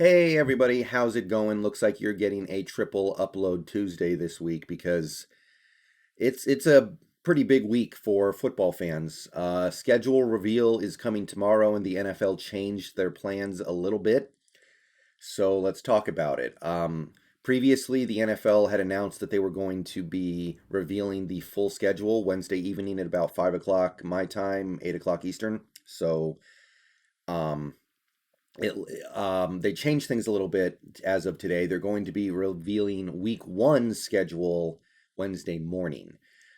Hey everybody, how's it going? Looks like you're getting a triple upload Tuesday this week because it's a pretty big week for football fans. Schedule reveal is coming tomorrow, and the NFL changed their plans a little bit. So let's talk about it. Previously, the NFL had announced that they were going to be revealing the full schedule Wednesday evening at about 5 o'clock my time, 8 o'clock Eastern. So um, they changed things a little bit as of today. They're going to be revealing week one schedule Wednesday morning.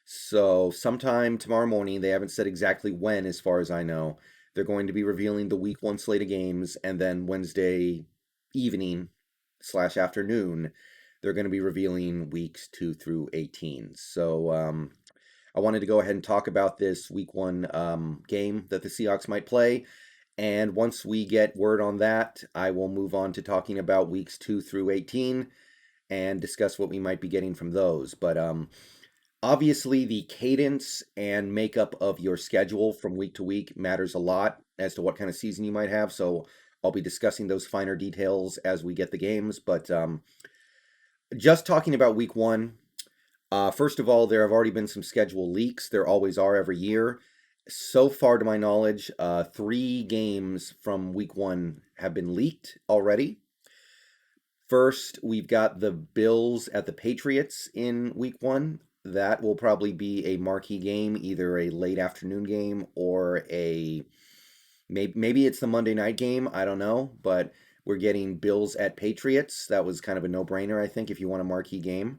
So sometime tomorrow morning, they haven't said exactly when, as far as I know. They're going to be revealing the week one slate of games, and then Wednesday evening slash afternoon, they're going to be revealing weeks 2 through 18. So I wanted to go ahead and talk about this week one game that the Seahawks might play. And once we get word on that, I will move on to talking about weeks 2 through 18 and discuss what we might be getting from those. But obviously, the cadence and makeup of your schedule from week to week matters a lot as to what kind of season you might have. So I'll be discussing those finer details as we get the games. But just talking about week one, first of all, there have already been some schedule leaks. There always are every year. So far, to my knowledge, 3 games from week one have been leaked already. First, we've got the Bills at the Patriots in week one. That will probably be a marquee game, either a late afternoon game or maybe it's the Monday night game. I don't know, but we're getting Bills at Patriots. That was kind of a no-brainer, I think, if you want a marquee game.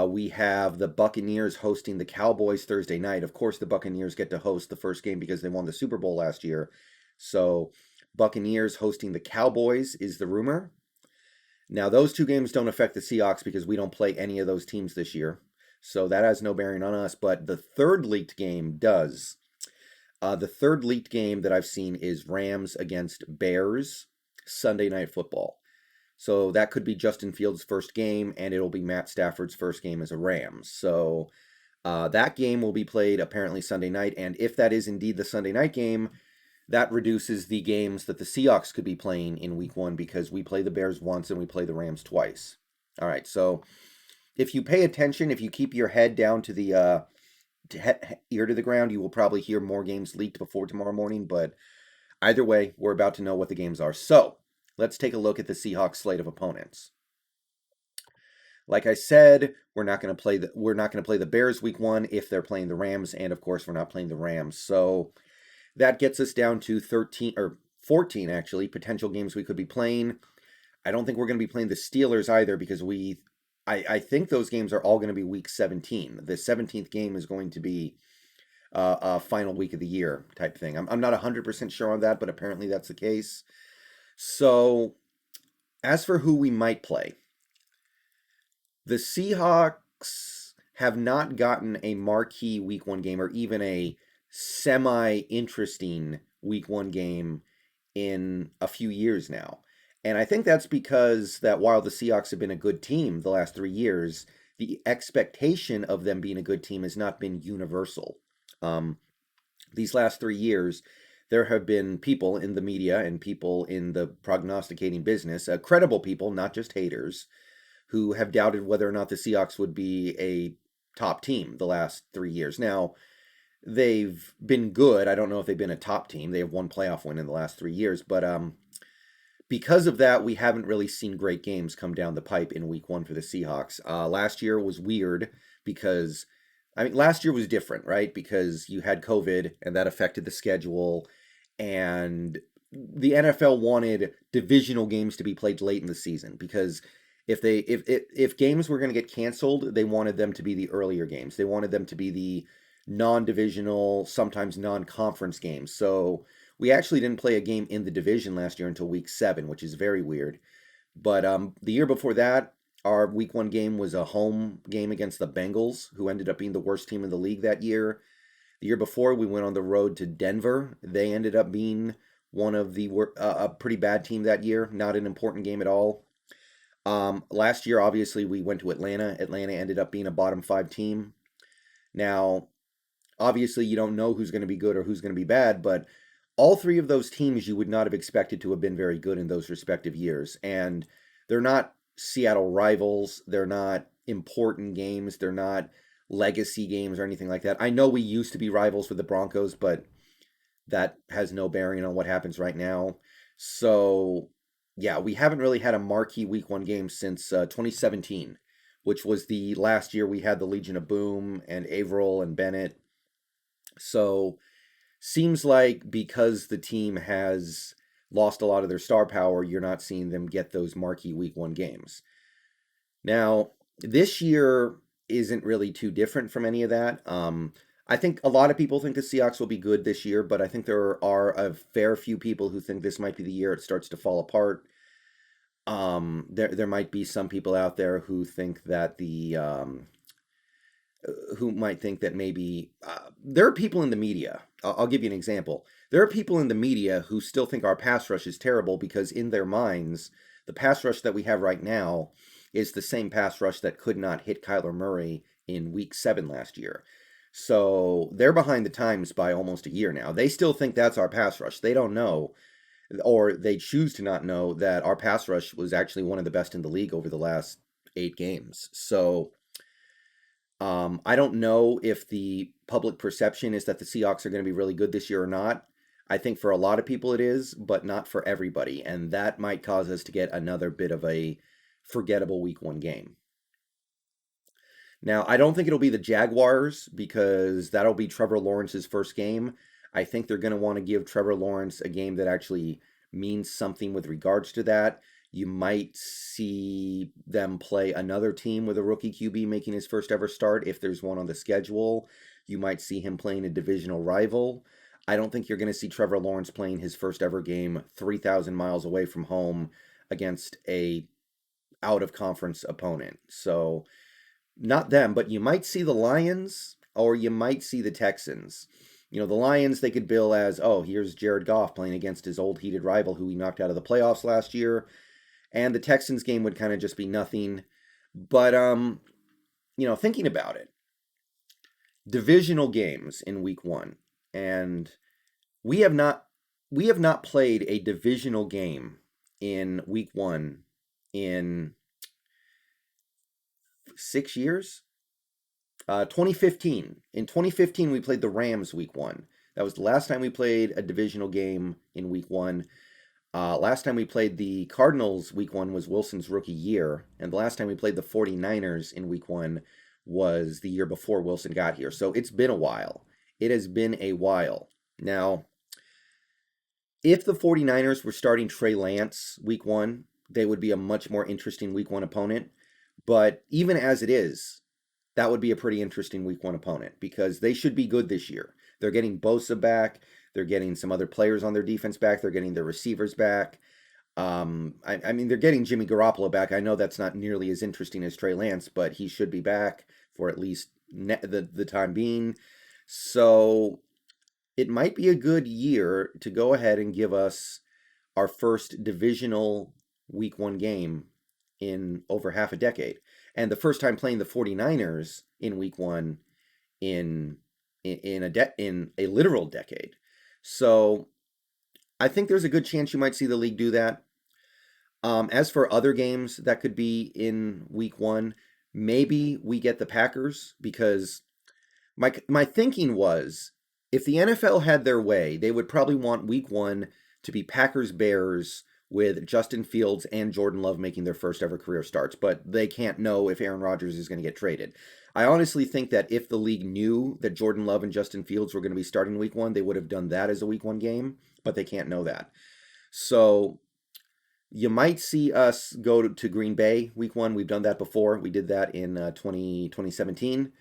We have the Buccaneers hosting the Cowboys Thursday night. Of course, the Buccaneers get to host the first game because they won the Super Bowl last year. So, Buccaneers hosting the Cowboys is the rumor. Now, those 2 games don't affect the Seahawks because we don't play any of those teams this year. So, that has no bearing on us. But the third leaked game does. The third leaked game that I've seen is Rams against Bears Sunday Night Football. So that could be Justin Fields' first game, and it'll be Matt Stafford's first game as a Rams. So that game will be played apparently Sunday night, and if that is indeed the Sunday night game, that reduces the games that the Seahawks could be playing in week one because we play the Bears once and we play the Rams twice. All right, so if you pay attention, if you keep your head down to the ear to the ground, you will probably hear more games leaked before tomorrow morning, but either way, we're about to know what the games are. So let's take a look at the Seahawks slate of opponents. Like I said, we're not going to play the Bears week one if they're playing the Rams, and of course we're not playing the Rams. So that gets us down to 13 or 14 actually potential games we could be playing. I don't think we're going to be playing the Steelers either because I think those games are all going to be week 17. The 17th game is going to be a final week of the year type thing. I'm not 100% sure on that, but apparently that's the case. So, as for who we might play, the Seahawks have not gotten a marquee week one game or even a semi interesting week one game in a few years now. And I think that's because that while the Seahawks have been a good team the last 3 years, the expectation of them being a good team has not been universal. These last 3 years, there have been people in the media and people in the prognosticating business, credible people, not just haters, who have doubted whether or not the Seahawks would be a top team the last 3 years. Now, they've been good. I don't know if they've been a top team. They have one playoff win in the last 3 years, but because of that, we haven't really seen great games come down the pipe in week one for the Seahawks. Last year was weird because last year was different, right? Because you had COVID and that affected the schedule. And the NFL wanted divisional games to be played late in the season because if games were going to get canceled, they wanted them to be the earlier games. They wanted them to be the non-divisional, sometimes non-conference games. So we actually didn't play a game in the division last year until week 7, which is very weird. But the year before that, our week one game was a home game against the Bengals, who ended up being the worst team in the league that year. The year before, we went on the road to Denver. They ended up being one of a pretty bad team that year. Not an important game at all. Last year, obviously, we went to Atlanta. Atlanta ended up being a bottom 5 team. Now, obviously, you don't know who's going to be good or who's going to be bad, but all three of those teams you would not have expected to have been very good in those respective years. And they're not Seattle rivals. They're not important games. They're not legacy games or anything like that. I know we used to be rivals with the Broncos, but that has no bearing on what happens right now. So, yeah, we haven't really had a marquee week one game since 2017, which was the last year we had the Legion of Boom and Averill and Bennett. So, seems like because the team has lost a lot of their star power, you're not seeing them get those marquee week one games. Now, this year isn't really too different from any of that. I think a lot of people think the Seahawks will be good this year, but I think there are a fair few people who think this might be the year it starts to fall apart. There might be some people out there who think that who might think that maybe there are people in the media. I'll give you an example. There are people in the media who still think our pass rush is terrible because in their minds, the pass rush that we have right now is the same pass rush that could not hit Kyler Murray in week 7 last year. So they're behind the times by almost a year now. They still think that's our pass rush. They don't know, or they choose to not know, that our pass rush was actually one of the best in the league over the last 8 games. So I don't know if the public perception is that the Seahawks are going to be really good this year or not. I think for a lot of people it is, but not for everybody. And that might cause us to get another bit of a forgettable week 1 game. Now, I don't think it'll be the Jaguars because that'll be Trevor Lawrence's first game. I think they're going to want to give Trevor Lawrence a game that actually means something with regards to that. You might see them play another team with a rookie QB making his first ever start if there's one on the schedule. You might see him playing a divisional rival. I don't think you're going to see Trevor Lawrence playing his first ever game 3,000 miles away from home against a out-of-conference opponent. So, not them, but you might see the Lions or you might see the Texans. You know, the Lions, they could bill as, oh, here's Jared Goff playing against his old heated rival who he knocked out of the playoffs last year. And the Texans game would kind of just be nothing. But, thinking about it, divisional games in week 1. And we have not played a divisional game in week 1 in 6 years. 2015. In 2015, we played the Rams week 1. That was the last time we played a divisional game in week 1. Last time we played the Cardinals week 1 was Wilson's rookie year. And the last time we played the 49ers in week 1 was the year before Wilson got here. So it's been a while. It has been a while. Now, if the 49ers were starting Trey Lance week 1, they would be a much more interesting week 1 opponent. But even as it is, that would be a pretty interesting week 1 opponent because they should be good this year. They're getting Bosa back. They're getting some other players on their defense back. They're getting their receivers back. They're getting Jimmy Garoppolo back. I know that's not nearly as interesting as Trey Lance, but he should be back for at least the time being. So it might be a good year to go ahead and give us our first divisional week 1 game in over half a decade. And the first time playing the 49ers in week 1 in a literal decade. So I think there's a good chance you might see the league do that. As for other games that could be in week 1, maybe we get the Packers because my thinking was if the NFL had their way, they would probably want week 1 to be Packers-Bears with Justin Fields and Jordan Love making their first ever career starts, but they can't know if Aaron Rodgers is going to get traded. I honestly think that if the league knew that Jordan Love and Justin Fields were going to be starting week 1, they would have done that as a week 1 game, but they can't know that. So you might see us go to Green Bay week 1. We've done that before. We did that in 2017.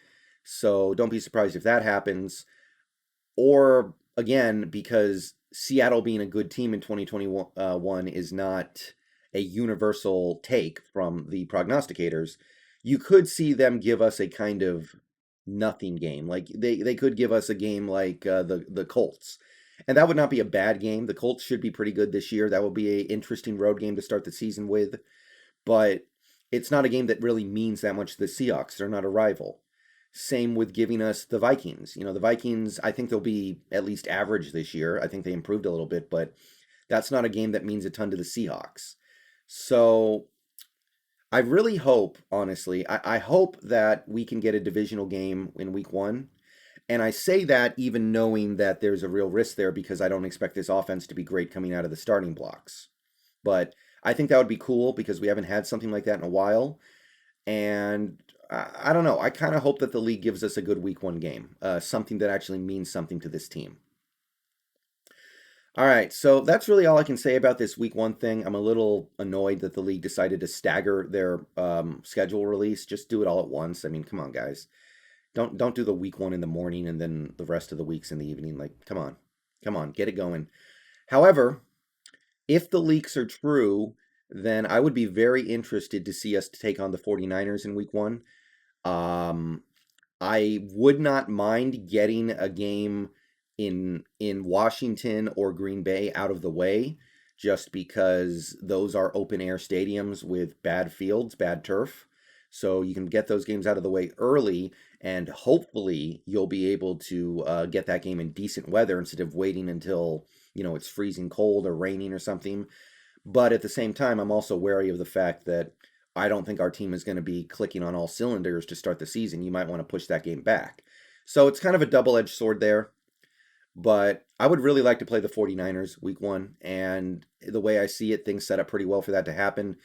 So don't be surprised if that happens. Or, again, because Seattle being a good team in 2021 is not a universal take from the prognosticators, you could see them give us a kind of nothing game. Like they could give us a game like the Colts. And that would not be a bad game. The Colts should be pretty good this year. That will be an interesting road game to start the season with. But it's not a game that really means that much to the Seahawks. They're not a rival. Same with giving us the Vikings. The Vikings, I think they'll be at least average this year. I think they improved a little bit, but that's not a game that means a ton to the Seahawks. So I really hope, honestly, I hope that we can get a divisional game in week one. And I say that even knowing that there's a real risk there because I don't expect this offense to be great coming out of the starting blocks. But I think that would be cool because we haven't had something like that in a while. And I don't know. I kind of hope that the league gives us a good week one game, something that actually means something to this team. All right, so that's really all I can say about this week one thing. I'm a little annoyed that the league decided to stagger their schedule release. Just do it all at once. I mean, come on, guys. Don't do the week one in the morning and then the rest of the weeks in the evening. Like, come on, get it going. However, if the leaks are true, then I would be very interested to see us take on the 49ers in week one. Um, I would not mind getting a game in Washington or Green Bay out of the way, just because those are open air stadiums with bad fields, bad turf. So you can get those games out of the way early, and hopefully you'll be able to get that game in decent weather instead of waiting until it's freezing cold or raining or something. But at the same time, I'm also wary of the fact that I don't think our team is going to be clicking on all cylinders to start the season. You might want to push that game back. So it's kind of a double-edged sword there. But I would really like to play the 49ers week one. And the way I see it, things set up pretty well for that to happen.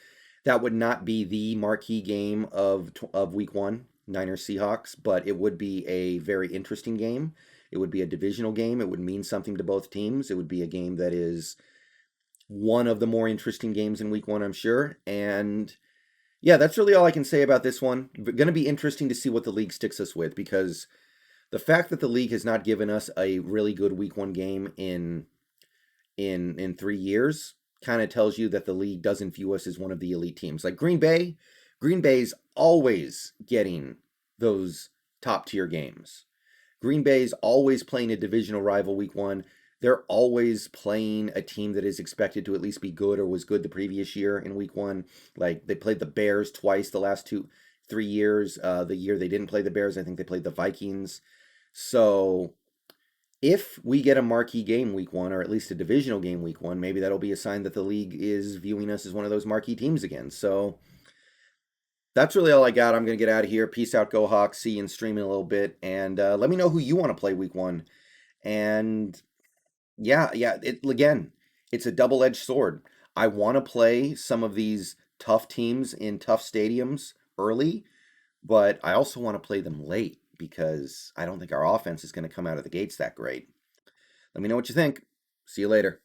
That would not be the marquee game of week one, Niners Seahawks, but it would be a very interesting game. It would be a divisional game. It would mean something to both teams. It would be a game that is one of the more interesting games in week one, I'm sure. And yeah, that's really all I can say about this one. Going to be interesting to see what the league sticks us with because the fact that the league has not given us a really good week one game in 3 years kind of tells you that the league doesn't view us as one of the elite teams. Like Green Bay's always getting those top tier games. Green Bay's always playing a divisional rival week one. They're always playing a team that is expected to at least be good or was good the previous year in week one. Like they played the Bears twice the last 3 years. The year they didn't play the Bears, I think they played the Vikings. So if we get a marquee game week one, or at least a divisional game week one, maybe that'll be a sign that the league is viewing us as one of those marquee teams again. So that's really all I got. I'm going to get out of here. Peace out, Go Hawks. See you in streaming a little bit. And let me know who you want to play week one. And yeah, again, it's a double-edged sword. I want to play some of these tough teams in tough stadiums early, but I also want to play them late because I don't think our offense is going to come out of the gates that great. Let me know what you think. See you later.